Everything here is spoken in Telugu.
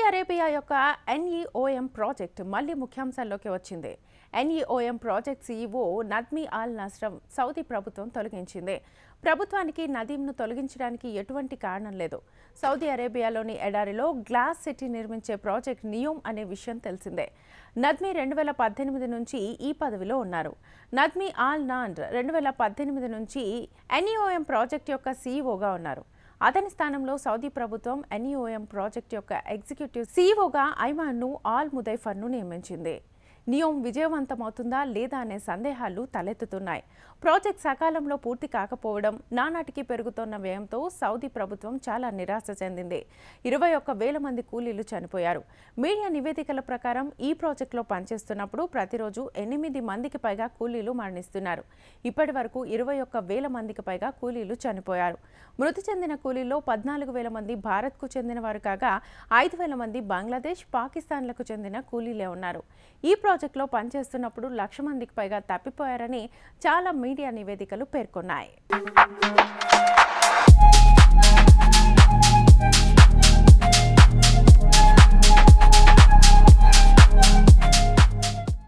అరేబియా యొక్క ఎన్ఈఓఎం ప్రాజెక్ట్ మళ్లీ ముఖ్యాంశాల్లోకి వచ్చింది. ఎన్ఈఓఎం ప్రాజెక్ట్ సీఈఓ నద్మీ అల్ నస్రం సౌదీ ప్రభుత్వం తొలగించింది. ప్రభుత్వానికి నదీంను తొలగించడానికి ఎటువంటి కారణం లేదు. సౌదీ అరేబియాలోని ఎడారిలో గ్లాస్ సిటీ నిర్మించే ప్రాజెక్ట్ నియోమ్ అనే విషయం తెలిసిందే. నద్మీ 2018 నుంచి ఈ పదవిలో ఉన్నారు. నద్మీ అల్ నాండ్ 2018 నుంచి ఎన్ఈఓఎం ప్రాజెక్ట్ యొక్క సీఈఓగా ఉన్నారు. అతని స్థానంలో సౌదీ ప్రభుత్వం ఎన్ఈఓఎం ప్రాజెక్ట్ యొక్క ఎగ్జిక్యూటివ్ సీఈఓగా ఐమాన్ను ఆల్ ముదైఫర్ను నియమించింది. నియోమ్ విజయవంతమవుతుందా లేదా అనే సందేహాలు తలెత్తుతున్నాయి. ప్రాజెక్ట్ సకాలంలో పూర్తి కాకపోవడం, నానాటికి పెరుగుతున్న వ్యయంతో సౌదీ ప్రభుత్వం చాలా నిరాశ చెందింది. 21,000 మంది కూలీలు చనిపోయారు. మీడియా నివేదికల ప్రకారం ఈ ప్రాజెక్టులో పనిచేస్తున్నప్పుడు ప్రతిరోజు 8 మందికి పైగా కూలీలు మరణిస్తున్నారు. ఇప్పటి వరకు 21,000 మందికి పైగా కూలీలు చనిపోయారు. మృతి చెందిన కూలీల్లో 14,000 మంది భారత్కు చెందినవారు కాగా 5,000 మంది బంగ్లాదేశ్, పాకిస్తాన్లకు చెందిన కూలీలే ఉన్నారు. ఈ ప్రాజెక్టులో పనిచేస్తున్నప్పుడు 1,00,000 మందికి పైగా తప్పిపోయారని చాలా మీడియా నివేదికలు పేర్కొన్నాయి.